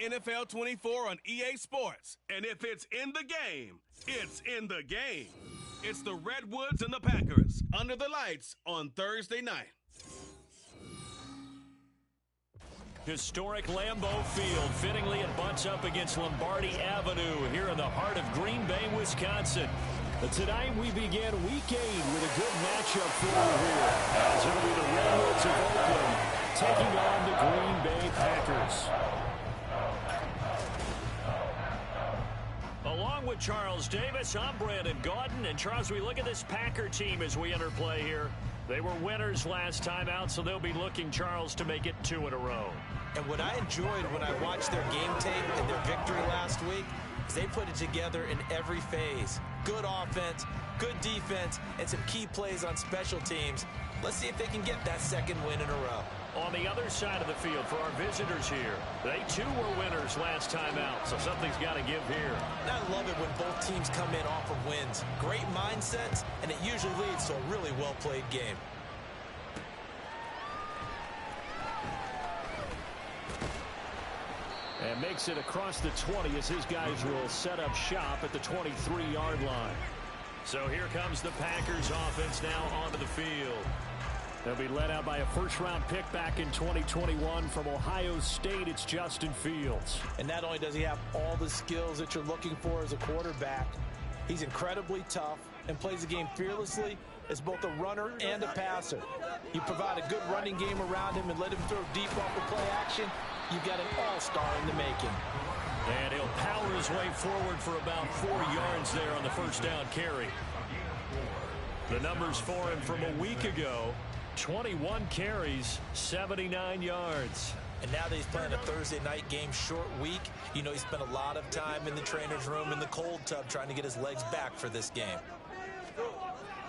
NFL 24 on EA Sports. And if it's in the game, it's in the game. It's the Redwoods and the Packers under the lights on Thursday night. Historic Lambeau Field. Fittingly, it butts up against Lombardi Avenue here in the heart of Green Bay, Wisconsin. But tonight we begin Week 8 with a good matchup for you here. As it'll be the Redwoods of Oakland taking on the Green Bay Packers. Along with Charles Davis, I'm Brandon Gaudin. And Charles, we look at this Packer team as we enter play here. They were winners last time out, so they'll be looking, Charles, to make it 2 in a row. And what I enjoyed when I watched their game tape and their victory last week is they put it together in every phase. Good offense, good defense, and some key plays on special teams. Let's see if they can get that second win in a row. On the other side of the field for our visitors here, they too were winners last time out, so something's got to give here. And I love it when both teams come in off of wins. Great mindsets, and it usually leads to a really well-played game. And makes it across the 20 as his guys will set up shop at the 23-yard line. So here comes the Packers offense now onto the field. They'll be led out by a first-round pick back in 2021 from Ohio State. It's Justin Fields. And not only does he have all the skills that you're looking for as a quarterback, he's incredibly tough and plays the game fearlessly as both a runner and a passer. You provide a good running game around him and let him throw deep off the play action, you've got an all-star in the making. And he'll power his way forward for about 4 yards there on the first down carry. The numbers for him from a week ago: 21 carries, 79 yards. And now that he's playing a Thursday night game, short week, you know he spent a lot of time in the trainer's room in the cold tub trying to get his legs back for this game.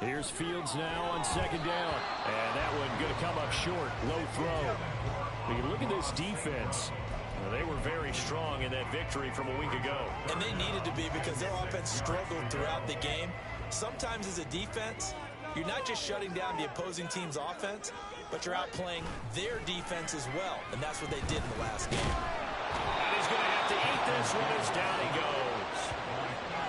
Here's Fields now on second down. And that one going to come up short. Low throw. You can look at this defense. Well, they were very strong in that victory from a week ago. And they needed to be because their offense struggled throughout the game. Sometimes as a defense, you're not just shutting down the opposing team's offense, but you're outplaying their defense as well. And that's what they did in the last game. And he's going to have to eat this one as down he goes.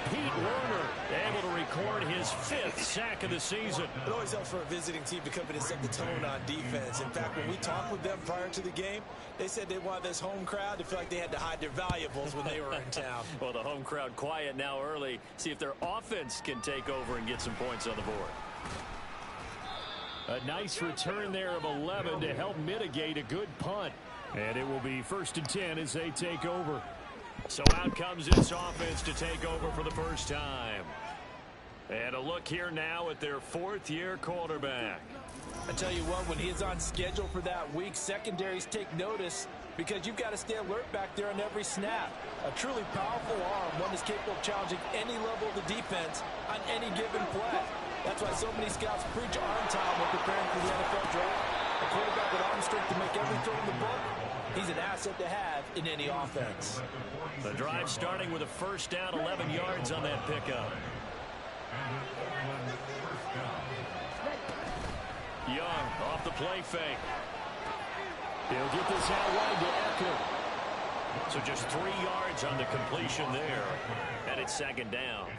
Pete Werner able to record his 5th sack of the season. It always helps for a visiting team to come in and set the tone on defense. In fact, when we talked with them prior to the game, they said they wanted this home crowd to feel like they had to hide their valuables when they were in town. Well, the home crowd quiet now early. See if their offense can take over and get some points on the board. A nice return there of 11 to help mitigate a good punt. And it will be 1st and 10 as they take over. So out comes this offense to take over for the first time. And a look here now at their 4th-year quarterback. I tell you what, when he is on schedule for that week, secondaries take notice because you've got to stay alert back there on every snap. A truly powerful arm, one that's capable of challenging any level of the defense on any given play. That's why so many scouts preach arm time when preparing for the NFL draft. A quarterback with arm strength to make every throw in the book, he's an asset to have in any offense. The drive starting with a first down, 11 yards on that pickup. Young off the play fake. He'll get this out wide to Eckler. So just 3 yards on the completion there. And it's second down.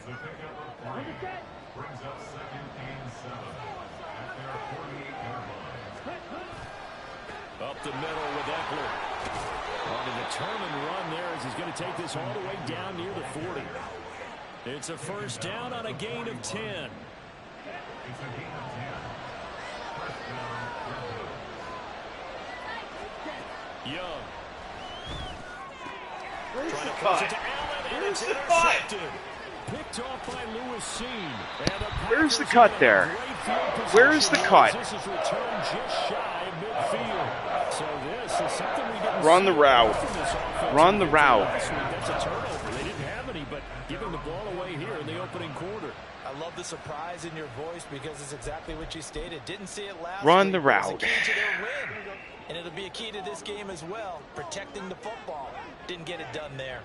Up the middle with Eckler. On a determined run there as he's going to take this all the way down near the 40. It's a first down on a gain of 10. Young. Where's Trying the to push cut? it to Allen, and Where's it's the cut? intercepted. Picked off by Lewis Seen. Where's the cut there? Where's the cut? This is returned just shy of midfield. So this is something we didn't Run the see route. from this offense Run the route. last week. That's a turnover. They didn't have any, but giving the ball away here in the opening quarter. I love the surprise in your voice because it's exactly what you stated. Didn't see it last Run week. the route. It was a key to their win. And it'll be a key to this game as well. Protecting the football. Didn't get it done there.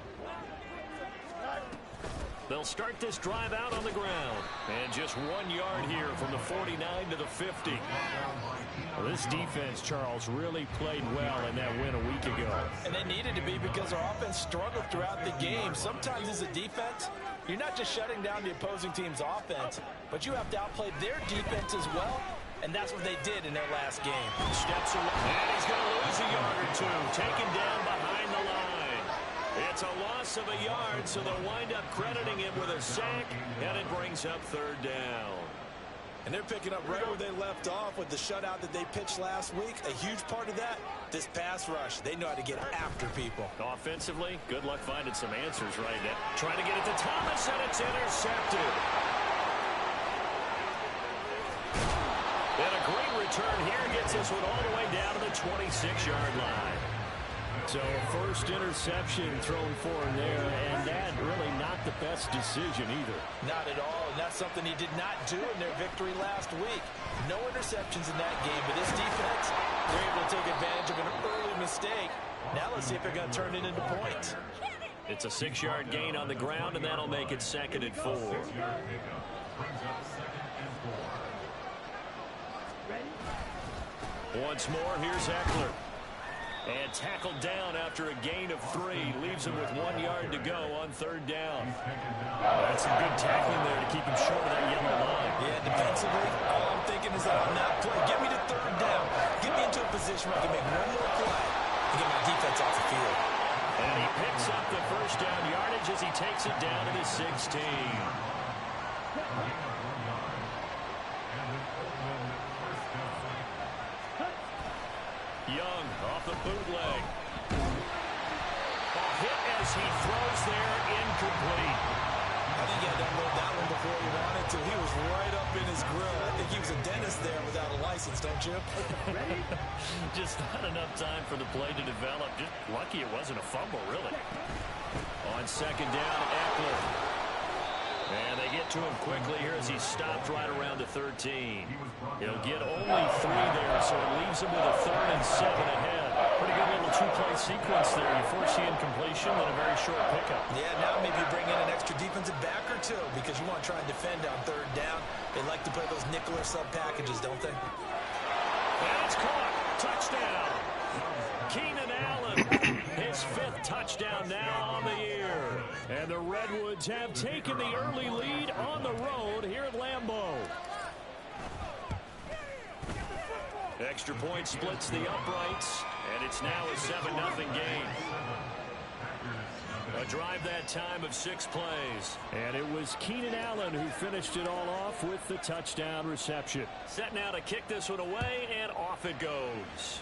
They'll start this drive out on the ground. And just 1 yard here from the 49 to the 50. Well, this defense, Charles, really played well in that win a week ago. And they needed to be because our offense struggled throughout the game. Sometimes as a defense, you're not just shutting down the opposing team's offense, but you have to outplay their defense as well. And that's what they did in their last game. Steps away. And he's going to lose a yard or two. Taken down behind the line. It's a loss of a yard, so they'll wind up crediting him with a sack, and it brings up third down. And they're picking up right where they left off with the shutout that they pitched last week. A huge part of that, this pass rush. They know how to get after people. Offensively, good luck finding some answers right now. Trying to get it to Thomas, and it's intercepted. And a great return here gets this one all the way down to the 26-yard line. So first interception thrown for him there, and that really not the best decision either. Not at all, and that's something he did not do in their victory last week. No interceptions in that game, but this defense, they're able to take advantage of an early mistake. Now let's see if they're going to turn it into points. It's a 6-yard gain on the ground, and that'll make it 2nd and 4. Once more, here's Eckler. And tackled down after a gain of 3. Leaves him with 1 yard to go on third down. That's some good tackling there to keep him short of that yellow line. Yeah, defensively, all I'm thinking is that on that play, get me to third down. Get me into a position where I can make one more play and get my defense off the field. And he picks up the first down yardage as he takes it down to the 16. Young off the bootleg. A hit as he throws there, incomplete. I think he had to unload that one before he wanted to. He was right up in his grill. I think he was a dentist there without a license, don't you? Just not enough time for the play to develop. Just lucky it wasn't a fumble, really. On second down, Eckler. And they get to him quickly here as he's stopped right around the 13. He'll get only 3 there, so it leaves him with a 3rd and 7 ahead. Pretty good little 2-play sequence there. You force the incompletion, then a very short pickup. Yeah, now maybe you bring in an extra defensive back or two because you want to try and defend on third down. They like to play those nickel or sub packages, don't they? And it's caught. Touchdown. Keenan Allen, his 5th touchdown now on the year. And the Redwoods have taken the early lead on the road here at Lambeau. Extra point splits the uprights, and it's now a 7-0 game. A drive that time of 6 plays. And it was Keenan Allen who finished it all off with the touchdown reception. Set now to kick this one away, and off it goes.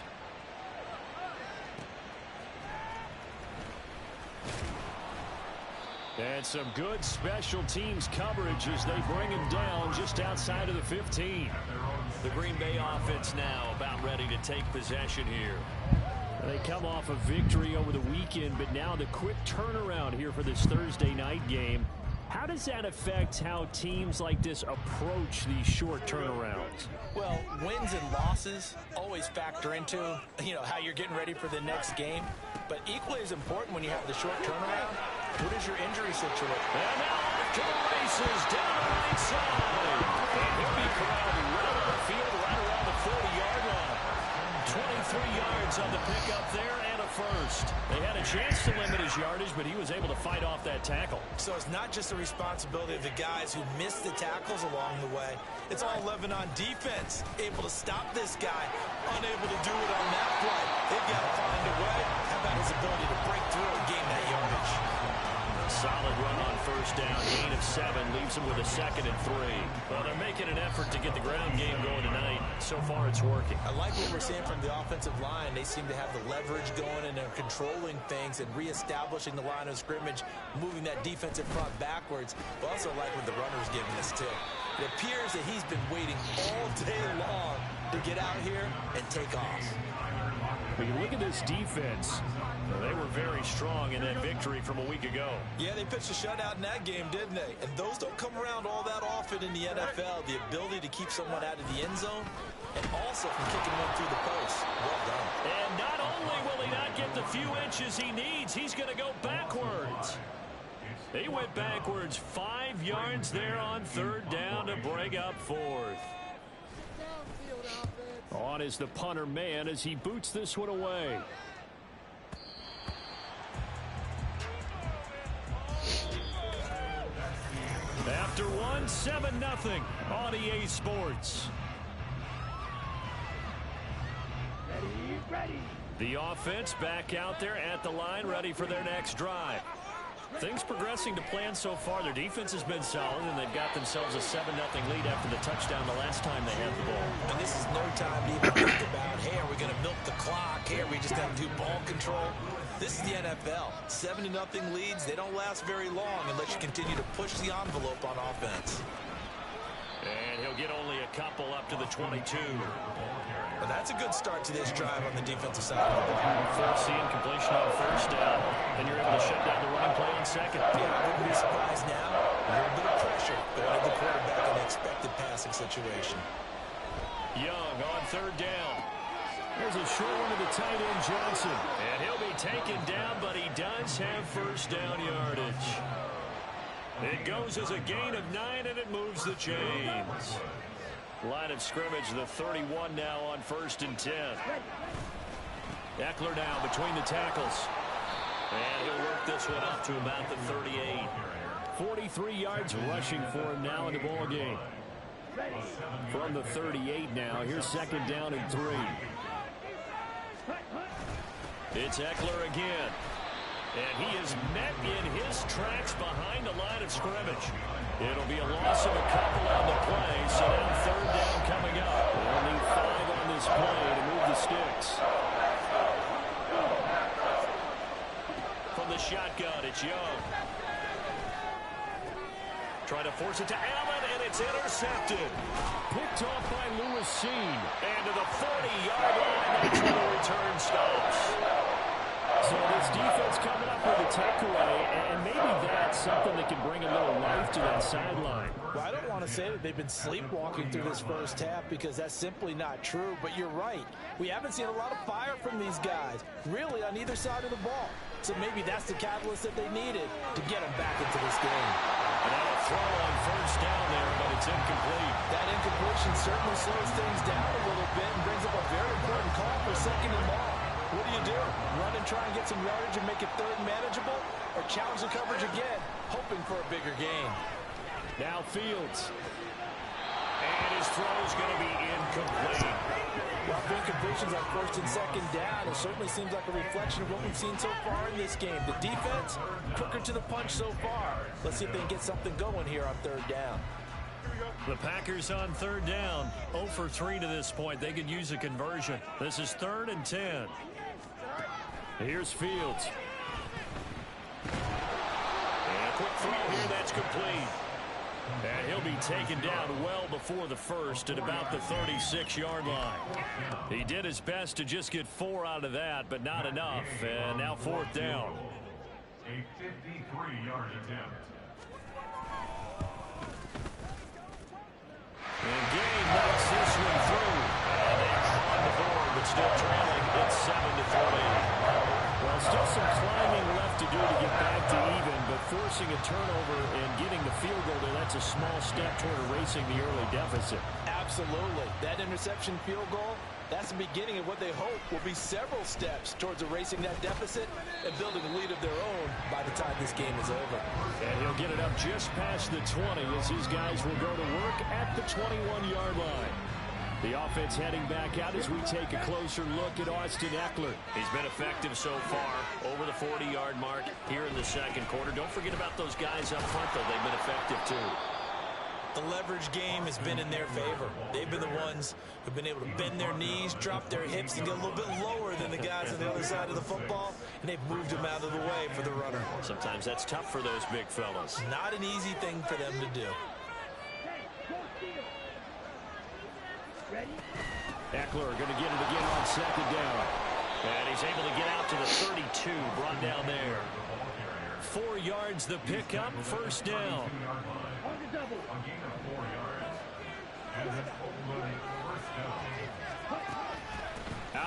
And some good special teams coverage as they bring him down just outside of the 15. The Green Bay offense now about ready to take possession here. They come off a victory over the weekend, but now the quick turnaround here for this Thursday night game. How does that affect how teams like this approach these short turnarounds? Well, wins and losses always factor into, how you're getting ready for the next game. But equally as important when you have the short turnaround, what is your injury situation? And now off to the races down the right side. And he'll be corralled right on the field, right around the 40-yard line. 23 yards on the pickup there and a first. They had a chance to limit his yardage, but he was able to fight off that tackle. So it's not just the responsibility of the guys who missed the tackles along the way. It's all 11 on defense, able to stop this guy, unable to do it on that play. They've got to find a way. How about his ability to break through and gain that yardage? Solid run on first down. Gain of 7 leaves him with a 2nd and 3. Well, they're making an effort to get the ground game going tonight. So far, it's working. I like what we're seeing from the offensive line. They seem to have the leverage going, and they're controlling things and reestablishing the line of scrimmage, moving that defensive front backwards. But also like what the runner's giving us, too. It appears that he's been waiting all day long to get out here and take off. When you look at this defense, they were very strong in that victory from a week ago. Yeah, they pitched a shutout in that game, didn't they? And those don't come around all that often in the NFL. The ability to keep someone out of the end zone and also from kicking one through the post. Well done. And not only will he not get the few inches he needs, he's going to go backwards. He went backwards 5 yards there on third down to bring up fourth. On is the punter man as he boots this one away. After one, 7-0 on EA Sports. Ready. The offense back out there at the line, ready for their next drive. Things progressing to plan so far. Their defense has been solid, and they've got themselves a 7-0 lead after the touchdown the last time they had the ball. And this is no time to even think about, hey, are we going to milk the clock? Hey, are we just going to do ball control? This is the NFL. 7-0 leads, they don't last very long unless you continue to push the envelope on offense. And he'll get only a couple up to the 22. Well, that's a good start to this drive on the defensive side of the ball. Forcing completion on first down, and you're able to shut down the running play on second. Yeah, I wouldn't be surprised now. A little bit of pressure going to the quarterback in an expected passing situation. Young on third down. There's a short one to the tight end, Johnson. And he'll be taken down, but he does have first down yardage. It goes as a gain of 9, and it moves the chains. Line of scrimmage, the 31 now on 1st and 10. Eckler now between the tackles. And he'll work this one up to about the 38. 43 yards rushing for him now in the ball game. From the 38 now, here's 2nd down and 3. It's Eckler again. And he is met in his tracks behind the line of scrimmage. It'll be a loss of a couple on the play, so now 3rd down coming up. They'll need 5 on this play to move the sticks. From the shotgun, it's Young. Trying to force it to Allen, and it's intercepted. Picked off by Lewis Seen. And to the 40-yard line, that's where the return stops. So this defense coming up with a takeaway, and maybe that's something that can bring a little life to that sideline. Well, I don't want to say that they've been sleepwalking through this first half because that's simply not true, but you're right. We haven't seen a lot of fire from these guys, really on either side of the ball. So maybe that's the catalyst that they needed to get them back into this game. And now a throw on first down there, but it's incomplete. That incompletion certainly slows things down a little bit and brings up a very important call for 2nd and long. What do? Run and try and get some yardage and make it 3rd and manageable, or challenge the coverage again, hoping for a bigger gain? Now Fields. And his throw is going to be incomplete. Rough incompletions on 1st and 2nd down. It certainly seems like a reflection of what we've seen so far in this game. The defense, quicker to the punch so far. Let's see if they can get something going here on 3rd down. The Packers on 3rd down, 0 for 3 to this point. They could use a conversion. This is 3rd and 10. Here's Fields. And a quick throw here, that's complete. And he'll be taken down well before the first at about the 36-yard line. He did his best to just get 4 out of that, but not enough. And now 4th down. A 53-yard attempt. And Game knocks this one through. And they are on the board, but still trailing. It's 7-3. Well, still some climbing left to do to get back to even, but forcing a turnover and getting the field goal there, that's a small step toward erasing the early deficit. Absolutely. That interception field goal, that's the beginning of what they hope will be several steps towards erasing that deficit and building a lead of their own by the time this game is over. And he'll get it up just past the 20 as his guys will go to work at the 21-yard line. The offense heading back out as we take a closer look at Austin Eckler. He's been effective so far, over the 40-yard mark here in the 2nd quarter. Don't forget about those guys up front, though. They've been effective, too. The leverage game has been in their favor. They've been the ones who've been able to bend their knees, drop their hips, and get a little bit lower than the guys on the other side of the football, and they've moved them out of the way for the runner. Sometimes that's tough for those big fellas. Not an easy thing for them to do. Eckler going to get it again on 2nd down. And he's able to get out to the 32, brought down there. 4 yards the pickup, 1st down.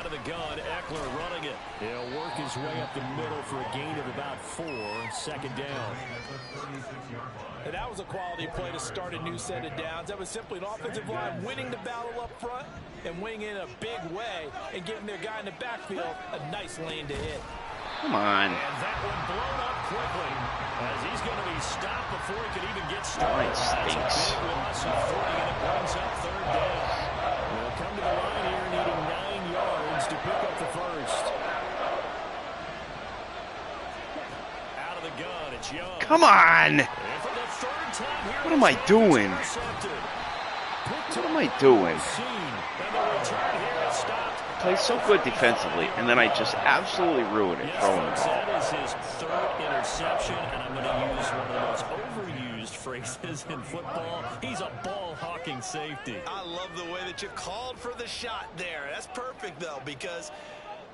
Out of the gun, Eckler running it. He'll work his way up the middle for a gain of about 4. Second down. And that was a quality play to start a new set of downs. That was simply an offensive line winning the battle up front and winning in a big way and giving their guy in the backfield a nice lane to hit. Come on. And that one blown up quickly as he's going to be stopped before he can even get started. Nice. That's a big loss of 40, and it brings up third down. We'll come to the line here needing 9 yards to pick up the first. Out of the gun, it's Young. Come on. And for the third time here, What am I doing? intercepted. What am I doing? And the return here is stopped. Play so good defensively, and then I just absolutely ruin it throwing the ball. That is his third interception, and I'm going to use one of the most overused phrases in football. He's a ball-hawking safety. I love the way that you called for the shot there. That's perfect, though, because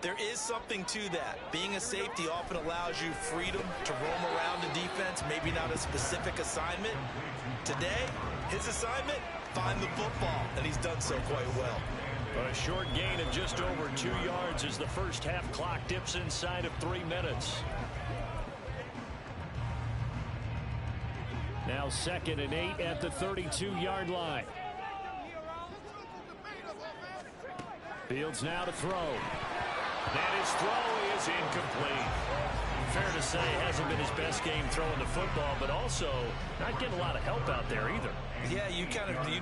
there is something to that. Being a safety often allows you freedom to roam around the defense, maybe not a specific assignment. Today, his assignment, find the football, and he's done so quite well. A short gain of just over 2 yards as the first half clock dips inside of 3 minutes. Now 2nd and 8 at the 32-yard line. Fields now to throw. And his throw is incomplete. Fair to say, hasn't been his best game throwing the football, but also not getting a lot of help out there either. Yeah, you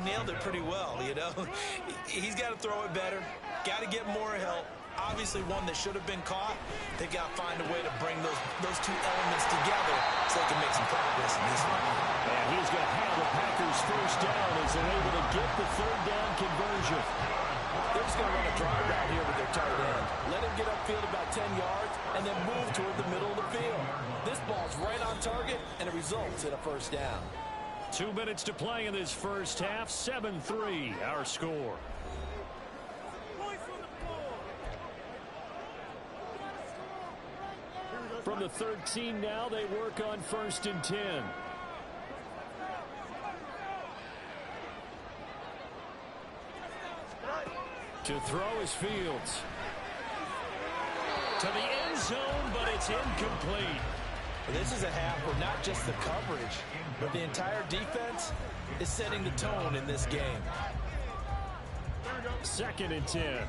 nailed it pretty well, you know. He's got to throw it better, got to get more help. Obviously one that should have been caught. They've got to find a way to bring those two elements together so they can make some progress in this one. And he's going to have the Packers first down as they're able to get the third down conversion. They're just going to run a drive out here with their tight end. Let him get upfield about 10 yards and then move toward the middle of the field. This ball's right on target, and it results in a first down. 2 minutes to play in this first half. 7-3 our score. From the 13 now, they work on 1st and 10. To throw is Fields. To the end zone, but it's incomplete. This is a half where not just the coverage, but the entire defense is setting the tone in this game. 2nd and 10.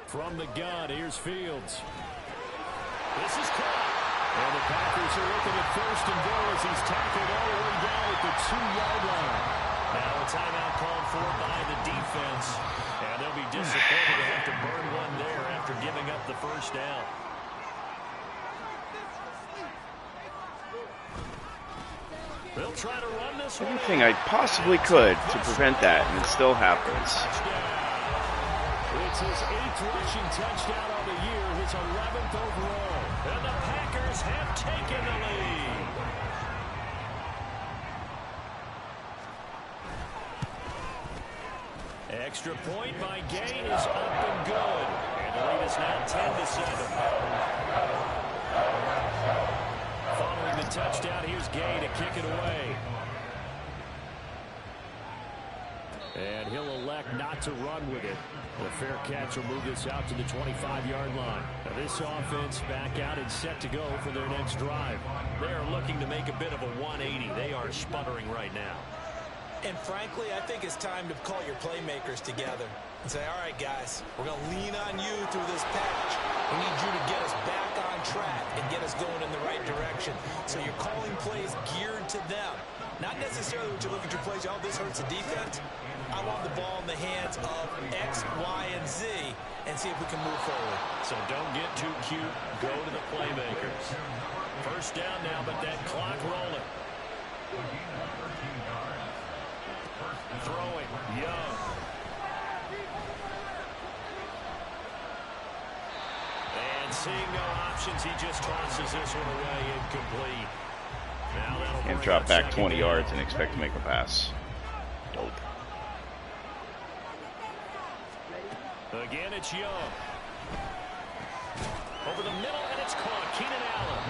From the gun, here's Fields. This is caught. And the Packers are looking at 1st and goal as he's tackled all the way down at the 2-yard line. Now a timeout called for by the defense. And they'll be disappointed to have to burn one there after giving up the first down. They'll try to run this one. Everything I possibly could to prevent that, and it still happens. It's his 8th rushing touchdown on the year, his 11th overall. And the Packers have taken the lead. Extra point by Gay is up and good. And the lead is now 10-7. Following the touchdown, here's Gay to kick it away. And he'll elect not to run with it. The fair catch will move this out to the 25-yard line. Now this offense back out and set to go for their next drive. They're looking to make a bit of a 180. They are sputtering right now. And frankly, I think it's time to call your playmakers together and say, all right, guys, we're going to lean on you through this patch. We need you to get us back on track and get us going in the right direction. So you're calling plays geared to them. Not necessarily when you look at your plays, oh, this hurts the defense. I want the ball in the hands of X, Y, and Z and see if we can move forward. So don't get too cute. Go to the playmakers. First down now, but that clock rolling. Throwing, Young. And seeing no options, he just tosses this one away, incomplete. Now that'll Can't bring drop up back 2nd 20 down. yards and expect to make a pass. Dope. Again, it's Young. Over the middle, and it's caught. Keenan Allen.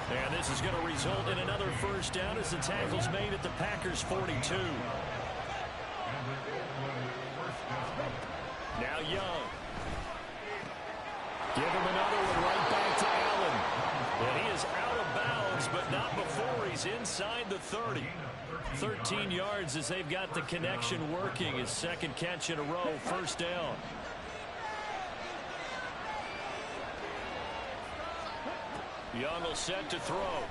And this is going to result in another first down as the tackle's made at the Packers' 42. Now Young. Give him another one right back to Allen. And he is out of bounds, but not before he's inside the 30. 13 yards as they've got the connection working. His second catch in a row, first down. Young will set to throw.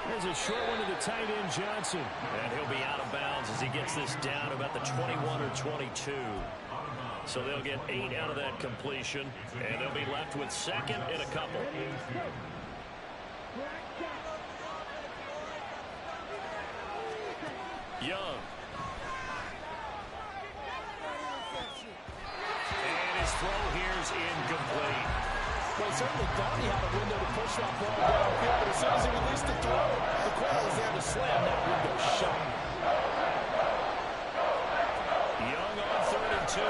There's a short one to the tight end, Johnson. And he'll be out of bounds as he gets this down about the 21 or 22. So they'll get 8 out of that completion, and they'll be left with second and a couple. Young. And his throw here is incomplete. Well, he certainly thought he had a window to push that ball downfield, but as soon as he released the throw, the corner was there to slam that window shut. Young on 3rd and 2.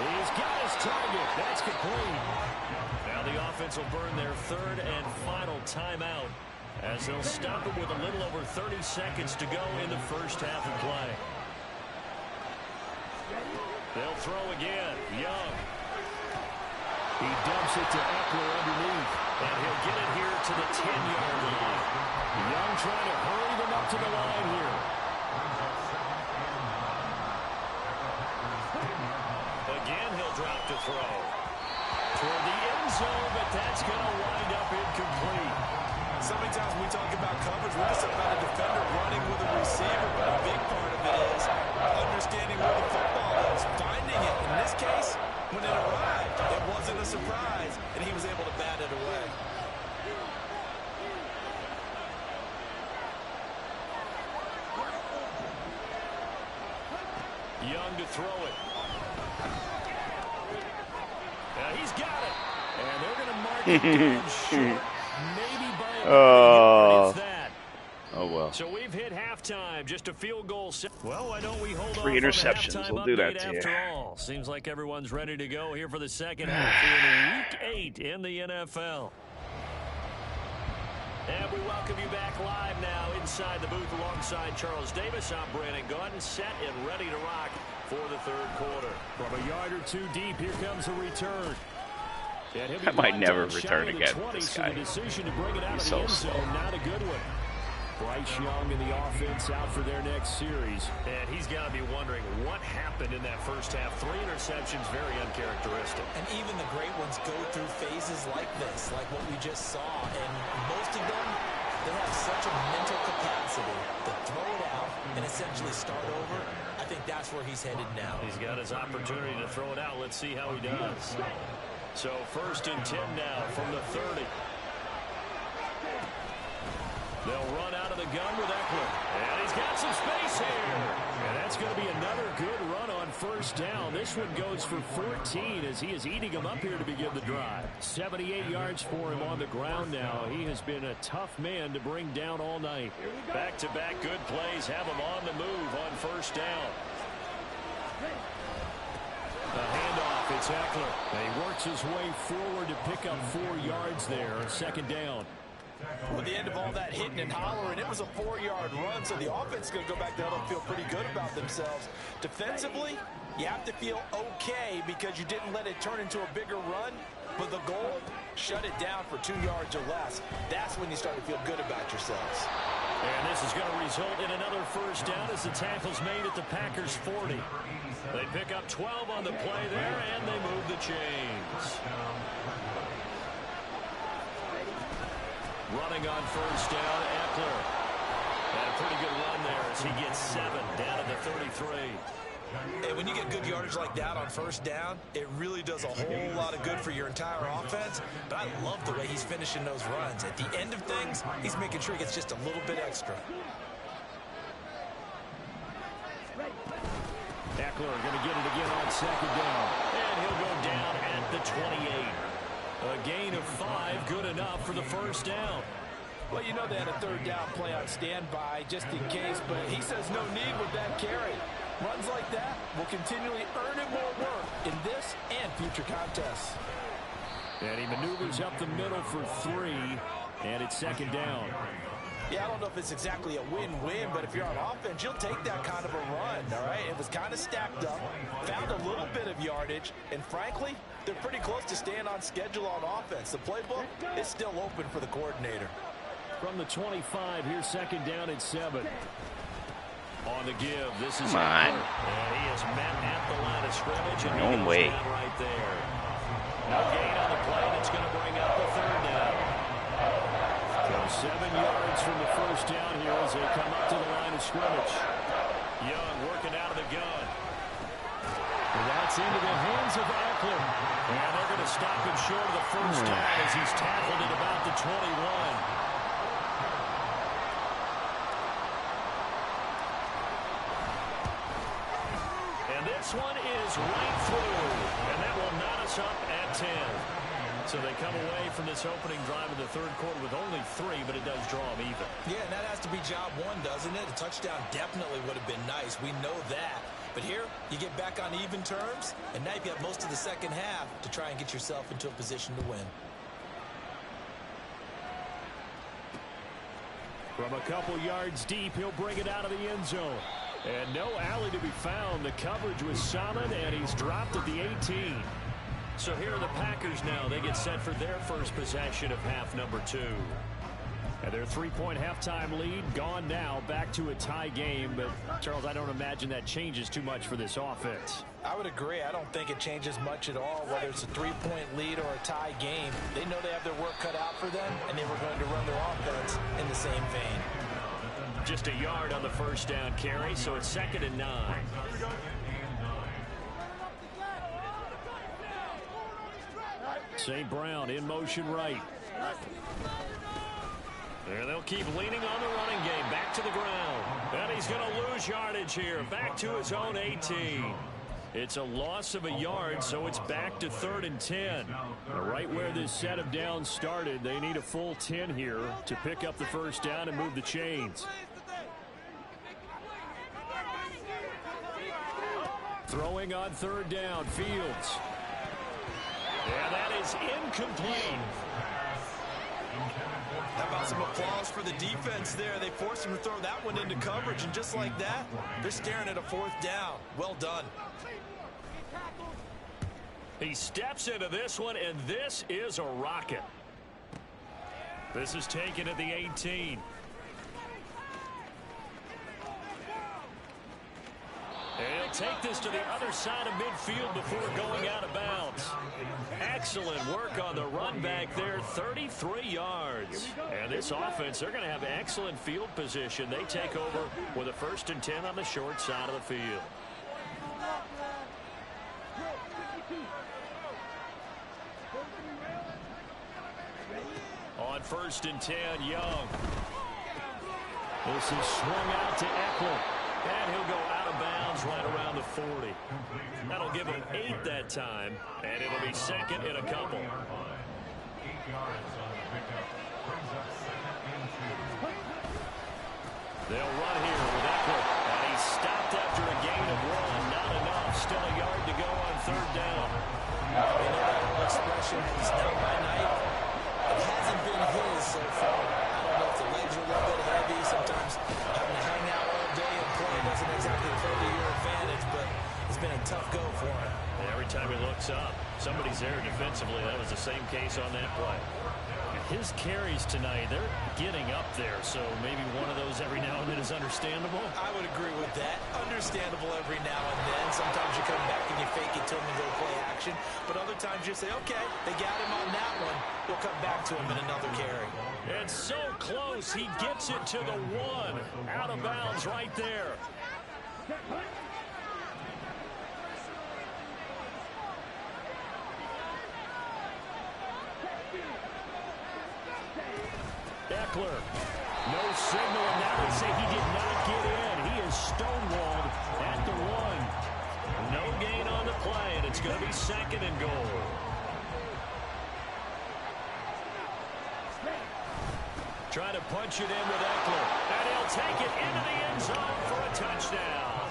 He's got his target. That's complete. Now the offense will burn their 3rd and final timeout as they'll stop it with a little over 30 seconds to go in the first half of play. They'll throw again. Young. He dumps it to Eckler underneath. And he'll get it here to the 10-yard line. Young trying to hurry them up to the line here. Again, he'll drop to throw. Toward the end zone, but that's going to wind up incomplete. So many times when we talk about coverage, we're just about a defender running with a receiver, but a big part of it is understanding where the football is, finding it. In this case, when it arrived, it wasn't a surprise, and he was able to bat it away. Young to throw it. He's got it. And they're going to mark it down short. Maybe by a it's that. Oh, well. So we've hit halftime. Just a field goal. Well, why don't we hold 3 on interceptions. We'll do that to you. After all, seems like everyone's ready to go here for the second half here in Week 8 in the NFL. And we welcome you back live now inside the booth alongside Charles Davis. I'm Brandon Gaudin, set and ready to rock for the 3rd quarter. From a yard or 2 deep, here comes a return. I might never return again with this guy. The decision to bring it out He's of the so end zone, not a good one. Bryce Young and the offense out for their next series. And he's got to be wondering what happened in that first half. 3 interceptions, very uncharacteristic. And even the great ones go through phases like this, like what we just saw. And most of them, they have such a mental capacity to throw it out and essentially start over. I think that's where he's headed now. He's got his opportunity to throw it out. Let's see how he does. So 1st and 10 now from the 30. They'll run out of the gun with Eckler. And he's got some space here. And that's going to be another good run on 1st down. This one goes for 14 as he is eating them up here to begin the drive. 78 yards for him on the ground now. He has been a tough man to bring down all night. Back-to-back good plays have him on the move on 1st down. The handoff, it's Eckler. And he works his way forward to pick up 4 yards there. 2nd down. With the end of all that hitting and hollering, it was a 4-yard run, so the offense is going to go back down and feel pretty good about themselves. Defensively, you have to feel okay because you didn't let it turn into a bigger run, but the goal, shut it down for 2 yards or less. That's when you start to feel good about yourselves. And this is going to result in another first down as the tackle's made at the Packers' 40. They pick up 12 on the play there, and they move the chains. Running on 1st down, Eckler. And a pretty good run there as he gets 7 down at the 33. And when you get good yardage like that on 1st down, it really does a whole lot of good for your entire offense. But I love the way he's finishing those runs. At the end of things, he's making sure he gets just a little bit extra. Eckler going to get it again on 2nd down. And he'll go down at the 28. A gain of 5, good enough for the 1st down. Well, you know they had a 3rd down play on standby just in case, but he says no need with that carry. Runs like that will continually earn him more work in this and future contests. And he maneuvers up the middle for 3, and it's second down. Yeah, I don't know if it's exactly a win-win, but if you're on offense, you'll take that kind of a run, all right? It was kind of stacked up, found a little bit of yardage, and frankly, they're pretty close to staying on schedule on offense. The playbook is still open for the coordinator. From the 25, here's second down at 7. On the give, this is Come on. And he is met at the line of scrimmage, and No way. down right there. No gain on the play, that's going to bring up the third down. So 7 yards from the first down here as they come up to the line of scrimmage. Young working out of the gun. And that's into the hands of Eckler. And they're going to stop him short of the first down as he's tackled at about the 21. This one is right through, and that will knot us up at 10. So they come away from this opening drive in the third quarter with only 3, but it does draw them even. Yeah, and that has to be job 1, doesn't it? A touchdown definitely would have been nice. We know that. But here, you get back on even terms, and now you have most of the second half to try and get yourself into a position to win. From a couple yards deep, he'll bring it out of the end zone. And no alley to be found. The coverage was solid, and he's dropped at the 18. So here are the Packers now. They get set for their first possession of half number 2. And their 3-point halftime lead gone now, back to a tie game. But, Charles, I don't imagine that changes too much for this offense. I would agree. I don't think it changes much at all, whether it's a 3-point lead or a tie game. They know they have their work cut out for them, and they were going to run their offense in the same vein. Just a yard on the first down carry, so it's 2nd and 9. St. Brown in motion right. And they'll keep leaning on the running game. Back to the ground. And he's going to lose yardage here. Back to his own 18. It's a loss of a yard, so it's back to 3rd and 10. Right where this set of downs started, they need a full 10 here to pick up the first down and move the chains. Throwing on 3rd down, Fields. And that is incomplete. How about some applause for the defense there? They forced him to throw that one into coverage, and just like that, they're staring at a 4th down. Well done. He steps into this one, and this is a rocket. This is taken at the 18. And he'll take this to the other side of midfield before going out of bounds. Excellent work on the run back there, 33 yards. And this offense, they're going to have excellent field position. They take over with a 1st and 10 on the short side of the field. On 1st and 10, Young. This is swung out to Eckler. And he'll go out of bounds right around the 40. That'll give him 8 that time, and it'll be 2nd and a couple. 8 yards on the pickup. Brings up 2nd and 2. They'll run here with Eckler. And he's stopped after a gain of 1. Not enough. Still a yard to go on 3rd down. You know that old expression, it's not my night. It hasn't been his so far. I don't know if the legs are a little bit heavy. Sometimes having to hang out all day and play doesn't exactly play to your advantage, but it's been a tough go for him. Every time he looks up, somebody's there defensively. That was the same case on that play. His carries tonight, they're getting up there, so maybe one of those every now and then is understandable. I would agree with that. Understandable every now and then. Sometimes you come back and you fake it to him and go play action, but other times you say, okay, they got him on that one. We'll come back to him in another carry. It's so close. He gets it to the 1. Out of bounds right there. Eckler. No signal, and now they say he did not get in. He is stonewalled at the 1. No gain on the play, and it's going to be 2nd and goal. Trying to punch it in with Eckler. And he'll take it into the end zone for a touchdown.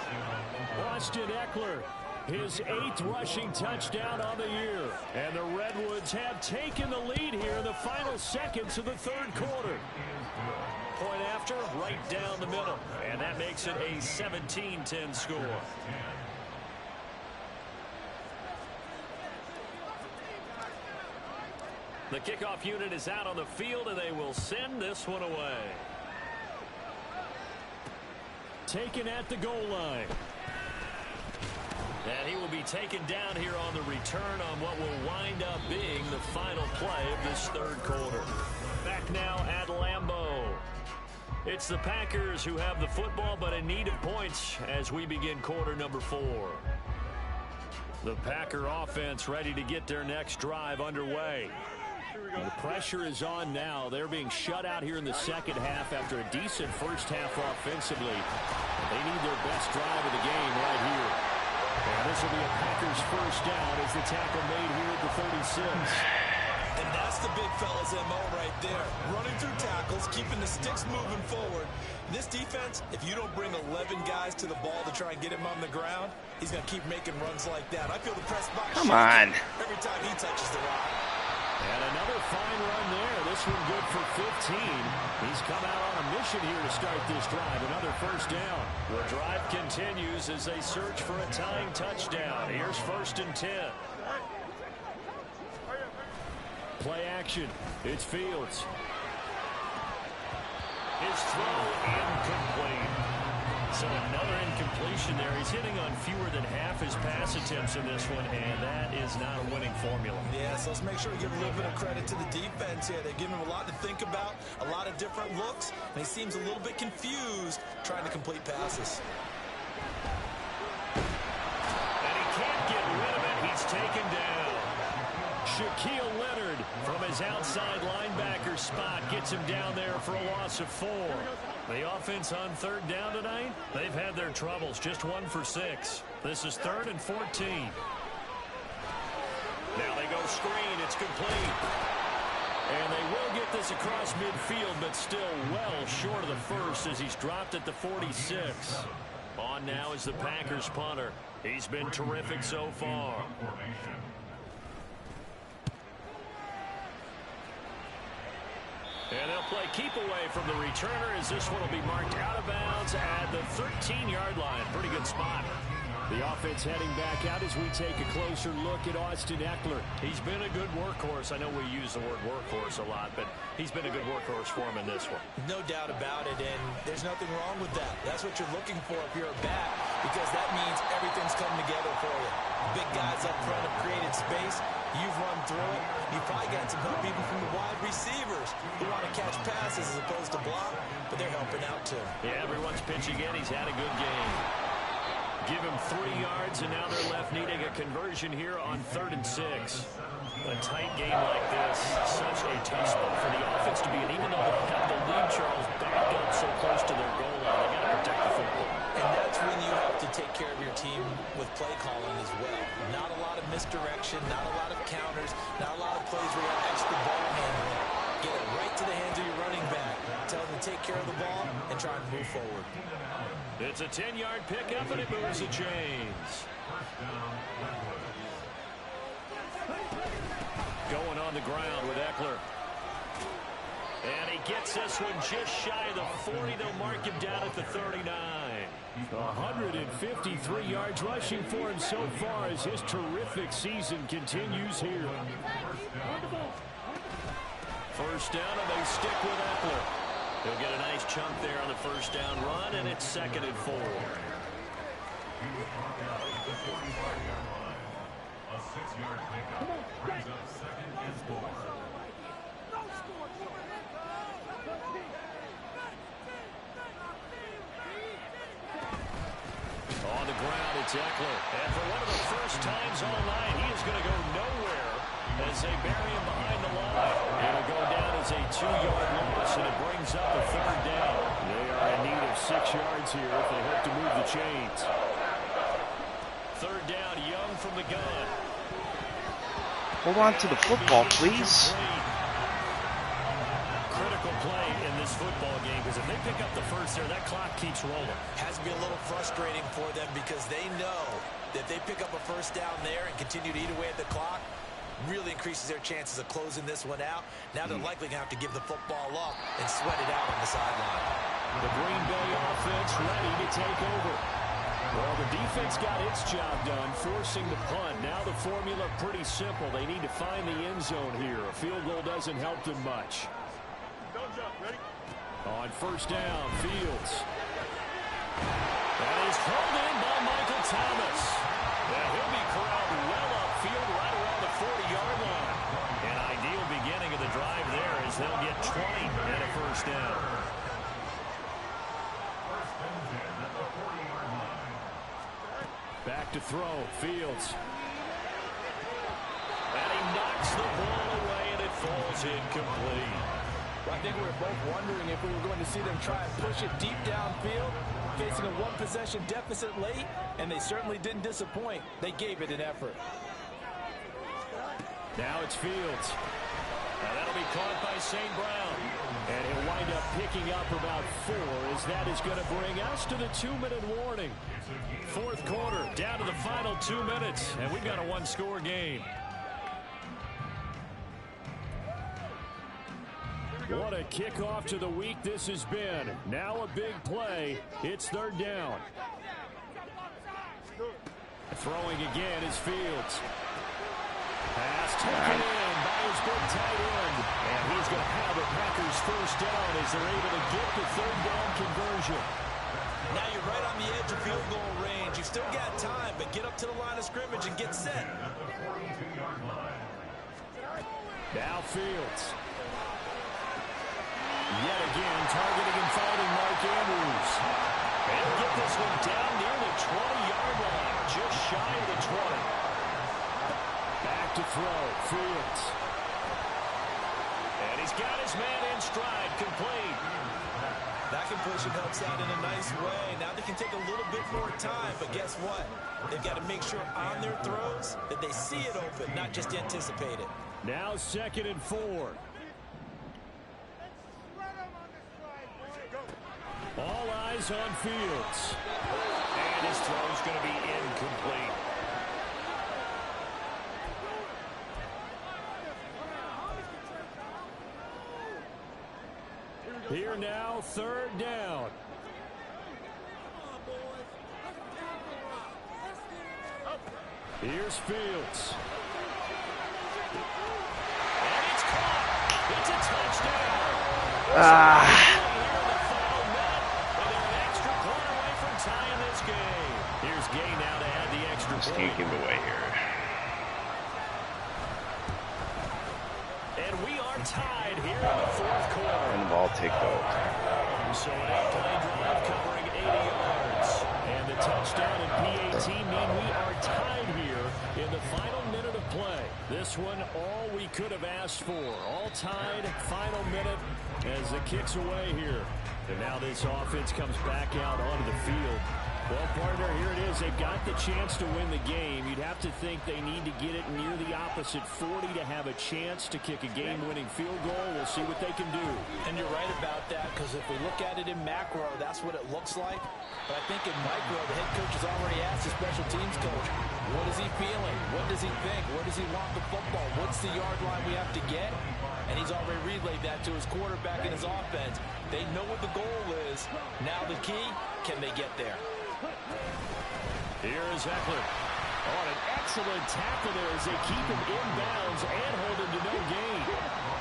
Austin Eckler His 8th rushing touchdown on the year. And the Redwoods have taken the lead here in the final seconds of the third quarter. Point after, right down the middle. And that makes it a 17-10 score. The kickoff unit is out on the field, and they will send this one away. Taken at the goal line. And he will be taken down here on the return on what will wind up being the final play of this third quarter. Back now at Lambeau. It's the Packers who have the football, but in need of points as we begin quarter number 4. The Packer offense ready to get their next drive underway. The pressure is on now. They're being shut out here in the second half after a decent first half offensively. They need their best drive of the game right here. And this will be a Packers first down as the tackle made here at the 36. And that's the big fella's MO right there. Running through tackles, keeping the sticks moving forward. This defense, if you don't bring 11 guys to the ball to try and get him on the ground, he's going to keep making runs like that. I feel the press box Come on. every time he touches the rock. And another fine run there. This one good for 15. He's come out on a mission here to start this drive. Another first down. The drive continues as they search for a tying touchdown. Here's 1st and 10. Play action. It's Fields. His throw incomplete. So another incompletion there. He's hitting on fewer than half his pass attempts in this one, and that is not a winning formula. Yeah, so let's make sure we give a little bit of credit to the defense here. They're giving him a lot to think about, a lot of different looks, and he seems a little bit confused trying to complete passes. And he can't get rid of it. He's taken down. Shaquille Leonard from his outside linebacker spot gets him down there for a loss of 4. The offense on third down tonight, they've had their troubles. Just 1 for 6. This is 3rd and 14. Now they go screen. It's complete. And they will get this across midfield, but still well short of the first as he's dropped at the 46. On now is the Packers punter. He's been terrific so far. And they'll play keep away from the returner as this one will be marked out of bounds at the 13-yard line. Pretty good spot. The offense heading back out as we take a closer look at Austin Eckler. He's been a good workhorse. I know we use the word workhorse a lot, but he's been a good workhorse for him in this one. No doubt about it, and there's nothing wrong with that. That's what you're looking for if you're a back, because that means everything's coming together for you. Big guys up front have created space. You've run through it. You've probably got some help even from the wide receivers who want to catch passes as opposed to block, but they're helping out too. Yeah, everyone's pitching in. He's had a good game. Give him 3 yards, and now they're left needing a conversion here on 3rd and 6. A tight game like this, such a tough spot for the offense to be in. Even though they have the lead, Charles, back up so close to their goal line, they got to protect the football. And that's when you have to take care of your team with play calling as well. Not a lot of misdirection, not a lot of counters, not a lot of plays where you have extra ball handling. Get it right to the hands of your running back. Tell them to take care of the ball and try and move forward. It's a 10-yard pickup, and it moves the chains. Going on the ground with Eckler. And he gets this one just shy of the 40. They'll mark him down at the 39. 153 yards rushing for him so far as his terrific season continues here. First down, and they stick with Eckler. He'll get a nice chunk there on the first down run, and it's 2nd and 4. A 6-yard pickup brings up 2nd and 4. On the ground, it's Eckler. And for one of the first times all night, he is going to go nowhere as they bury him behind the line. It'll go down as a 2-yard loss, and it brings up a 3rd down. They are in need of 6 yards here if they hope to move the chains. 3rd down, Young from the gun. Hold on to the football, please. Critical play in this football game, because if they pick up the first there, that clock keeps rolling. Has to be a little frustrating for them because they know If they pick up a first down there and continue to eat away at the clock, really increases their chances of closing this one out. Now they're likely going to have to give the football up and sweat it out on the sideline. The Green Bay offense ready to take over. Well, the defense got its job done, forcing the punt. Now the formula pretty simple. They need to find the end zone here. A field goal doesn't help them much. Don't jump. Ready? On first down, Fields. That is pulled in by Michael Thomas. Yeah, he'll be corralled well upfield right around the 40-yard line. An ideal beginning of the drive there as they'll get 20 and a first down. First and 10 at the 40-yard line. Back to throw, Fields. And he knocks the ball away and it falls incomplete. I think we were both wondering if we were going to see them try and push it deep downfield, facing a one-possession deficit late, and they certainly didn't disappoint. They gave it an effort. Now it's Fields. Now that'll be caught by St. Brown. And he'll wind up picking up about 4 as that is going to bring us to the 2-minute warning. Fourth quarter, down to the final 2 minutes, and we've got a one-score game. What a kickoff to the week this has been. Now a big play. It's third down. Throwing again is Fields. Pass taken in by his big tight end. And he's going to have the Packers first down as they're able to get the third down conversion. Now you're right on the edge of field goal range. You've still got time, but get up to the line of scrimmage and get set. Now Fields. Yet again, targeting and finding Mark Andrews. And get this one down near the 20-yard line, just shy of the 20. Back to throw, Fields. And he's got his man in stride, complete. That completion helps out in a nice way. Now they can take a little bit more time, but guess what? They've got to make sure on their throws that they see it open, not just anticipate it. Now 2nd and 4. All eyes on Fields. And his throw's going to be incomplete. Here now, third down. Here's Fields. And it's caught. It's a touchdown. Here's Gay now to add the extra point. Just can't give it away here. And we are tied here in the fourth quarter. And the ball take over. So an 8-play drive covering 80 yards. And the touchdown and PAT mean we are tied here in the final minute of play. This one all we could have asked for. All tied, final minute as the kick's away here. And now this offense comes back out onto the field. Well, partner, here it is. They've got the chance to win the game. You'd have to think they need to get it near the opposite 40 to have a chance to kick a game-winning field goal. We'll see what they can do. And you're right about that, because if we look at it in macro, that's what it looks like. But I think in micro, the head coach has already asked the special teams coach, what is he feeling? What does he think? Where does he want the football? What's the yard line we have to get? And he's already relayed that to his quarterback and his offense. They know what the goal is. Now the key, can they get there? Here is Eckler. On an excellent tackle there as they keep him inbounds and hold him to no gain.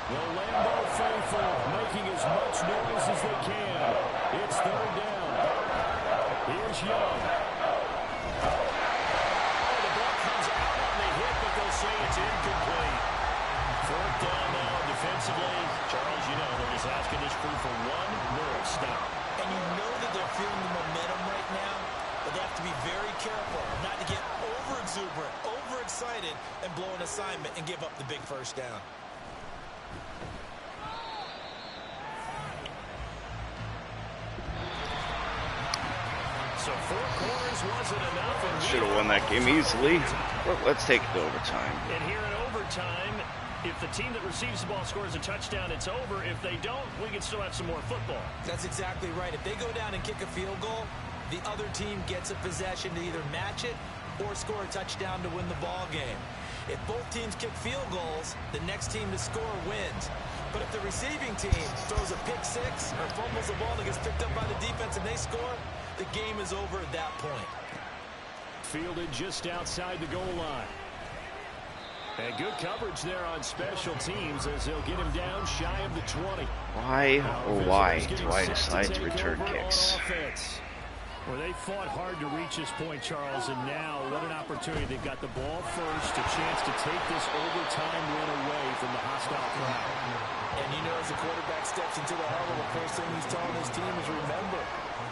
The Lambeau faithful making as much noise as they can. It's third down. Here's Young. Oh, the ball comes out on the hit, but they'll say it's incomplete. Fourth down now defensively. Charles, you know, they're just asking this crew for one more stop. And you know that they're feeling the momentum right now, but they have to be very careful not to get over-exuberant, overexcited, and blow an assignment and give up the big first down. So 4 quarters wasn't enough. Should have won that game easily. Let's take it to overtime. And here in overtime, if the team that receives the ball scores a touchdown, it's over. If they don't, we can still have some more football. That's exactly right. If they go down and kick a field goal, the other team gets a possession to either match it or score a touchdown to win the ball game. If both teams kick field goals, the next team to score wins. But if the receiving team throws a pick six or fumbles the ball and gets picked up by the defense and they score, the game is over at that point. Fielded just outside the goal line. And good coverage there on special teams as they'll get him down shy of the 20. Why, oh why, do I decide to return kicks? Well, they fought hard to reach this point, Charles, and now what an opportunity. They've got the ball first, a chance to take this overtime win away from the hostile crowd. And you know, as the quarterback steps into the huddle, the first thing he's telling his team is, remember,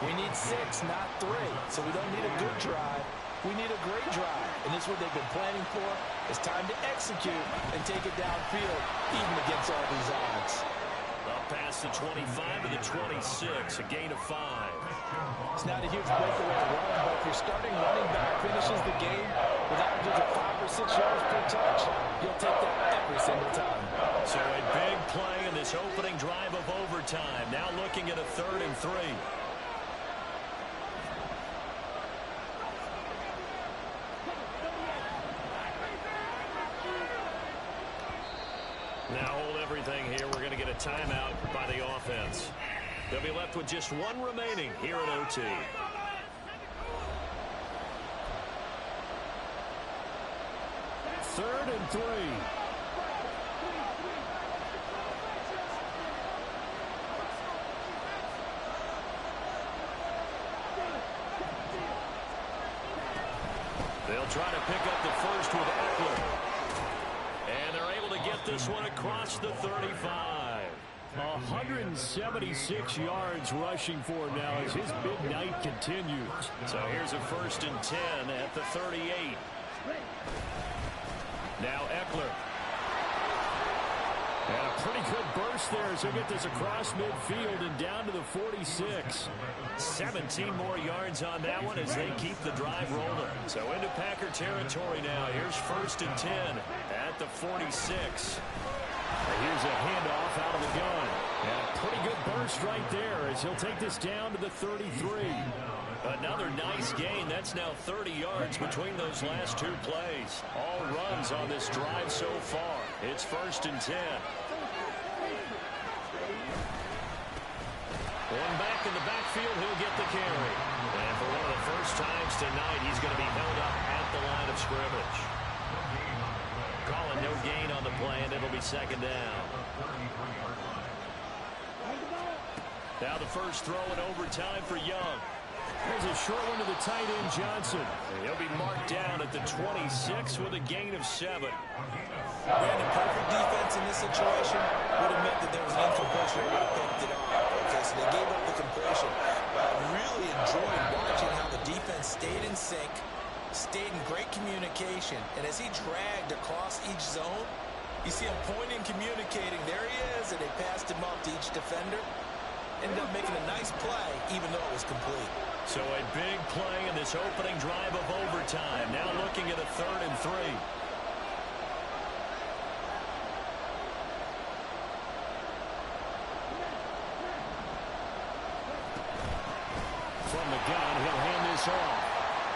we need 6, not 3. So we don't need a good drive. We need a great drive. And this is what they've been planning for. It's time to execute and take it downfield, even against all these odds. Up past the 25 to the 26, a gain of 5. It's not a huge breakaway run, but if your starting running back finishes the game with averages of 5 or 6 yards per touch, you'll take that every single time. So a big play in this opening drive of overtime. Now looking at a 3rd and 3. Now hold everything here. We're going to get a timeout by the offense. They'll be left with just 1 remaining here in OT. Third and 3. They'll try to pick up the first with Eckler. And they're able to get this one across the 35. 176 yards rushing for him now as his big night continues. So here's a 1st and 10 at the 38. Now Eckler. And a pretty good burst there as he'll get this across midfield and down to the 46. 17 more yards on that one as they keep the drive rolling. So into Packer territory now. Here's 1st and 10 at the 46. And here's a handoff out of the gun. And a pretty good burst right there as he'll take this down to the 33. Another nice gain. That's now 30 yards between those last 2 plays. All runs on this drive so far. It's 1st and 10. One back in the backfield, he'll get the carry. And for one of the first times tonight, he's going to be held up at the line of scrimmage. Calling no gain on the play, and it'll be 2nd down. Now the first throw in overtime for Young. There's a short one to the tight end, Johnson. He'll be marked down at the 26 with a gain of 7. Brandon, perfect defense in this situation would have meant that there was an incompletion that would have picked it off. Okay, so they gave up the completion. But I really enjoyed watching how the defense stayed in sync, stayed in great communication, and as he dragged across each zone, you see him pointing, communicating. There he is, and they passed him off to each defender. Ended up making a nice play, even though it was complete. So a big play in this opening drive of overtime. Now looking at a 3rd and 3. From the gun, he'll hand this off.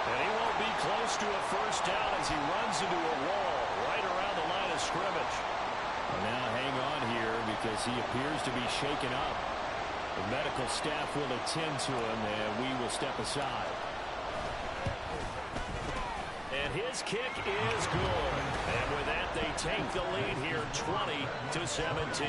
And he won't be close to a 1st down as he runs into a wall right around the line of scrimmage. Well, now hang on here because he appears to be shaken up. The medical staff will attend to him, and we will step aside. And his kick is good. And with that, they take the lead here 20-17.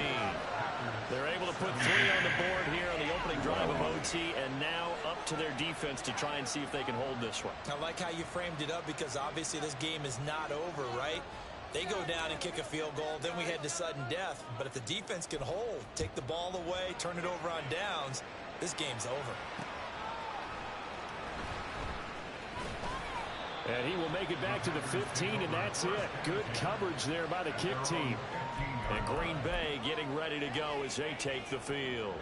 They're able to put 3 on the board here on the opening drive of OT, and now up to their defense to try and see if they can hold this one. I like how you framed it up because obviously this game is not over, right? They go down and kick a field goal, then we head to sudden death. But if the defense can hold, take the ball away, turn it over on downs, this game's over. And he will make it back to the 15, and that's it. Good coverage there by the kick team. And Green Bay getting ready to go as they take the field.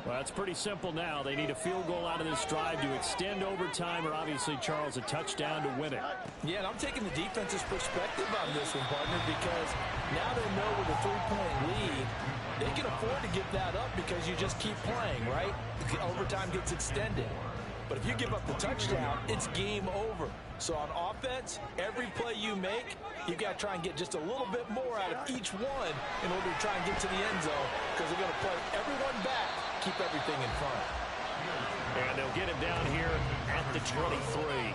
Well, it's pretty simple now. They need a field goal out of this drive to extend overtime or obviously, Charles, a touchdown to win it. Yeah, and I'm taking the defense's perspective on this one, partner, because now they know with a 3-point lead, they can afford to give that up because you just keep playing, right? Overtime gets extended. But if you give up the touchdown, it's game over. So on offense, every play you make, you've got to try and get just a little bit more out of each one in order to try and get to the end zone, because they're going to play everyone back, keep everything in front. And they'll get him down here at the 23.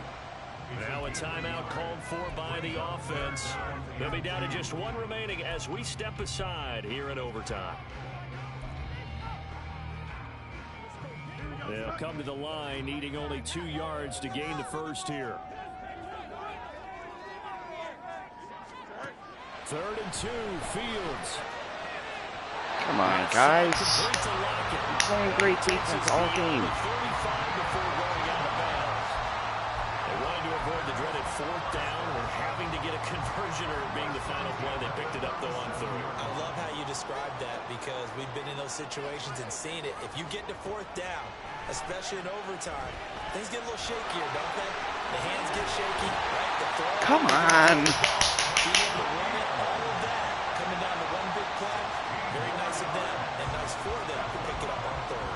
Now a timeout called for by the offense. They'll be down to just one remaining as we step aside here in overtime. They'll come to the line needing only 2 yards to gain the first here. 3rd and 2, Fields. Come on, guys. Playing great defense all game. The dreaded 4th down, or having to get a conversion, or being the final play. They picked it up, though, on 3rd. I love how you described that, because we've been in those situations and seen it. If you get to 4th down, especially in overtime, things get a little shakier, don't they? The hands get shaky, right? The throw. Come on. Being able to run it, all of that, coming down to one big play. Very nice of them, and nice for them to pick it up on 3rd.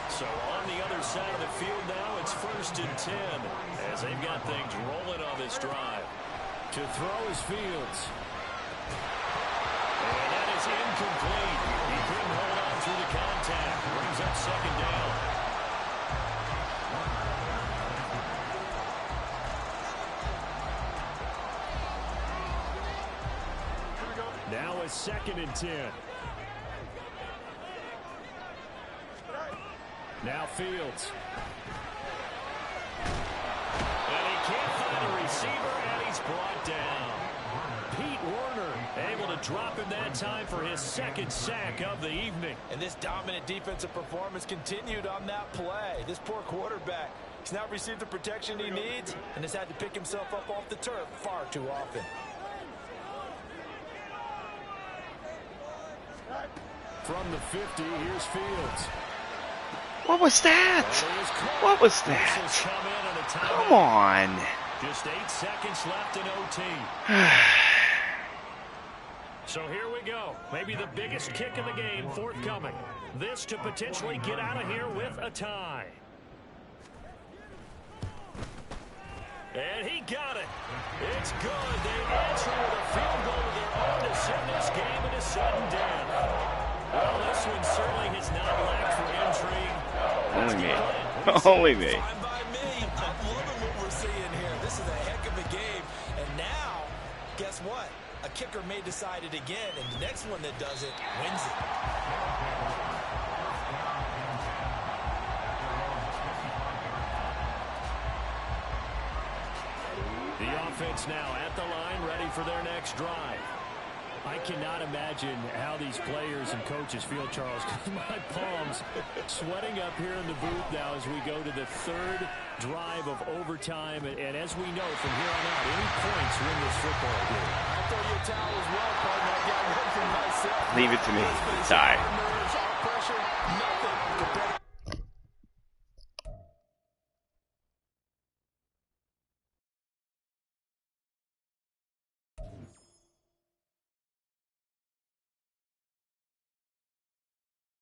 So on the other side of the field now, it's 1st and 10, as they've got things rolling on this drive. To throw is Fields. And that is incomplete. He couldn't hold on through the contact. Brings up 2nd down. Now a 2nd and 10. Now Fields. And he can't find a receiver, and he's brought down. Pete Werner able to drop him that time for his 2nd sack of the evening. And this dominant defensive performance continued on that play. This poor quarterback, he's not received the protection he needs and has had to pick himself up off the turf far too often. From the 50, here's Fields. What was that? What was that? Come on. Just 8 seconds left in OT. So here we go. Maybe the biggest kick of the game forthcoming. This to potentially get out of here with a tie. And he got it. It's good. They answer with a field goal of their own to send this game into sudden death. Well, this one certainly has not lacked for intrigue. Only me. Only me. Fine by me. I'm loving what we're seeing here. This is a heck of a game. And now, guess what? A kicker may decide it again, and the next one that does it wins it. The offense now at the line, ready for their next drive. I cannot imagine how these players and coaches feel, Charles, because my palms sweating up here in the booth now as we go to the 3rd drive of overtime. And as we know from here on out, any points win this football game. I'll throw you a towel as well, partner. I got one for myself. Leave it to me. Die. Pressure, nothing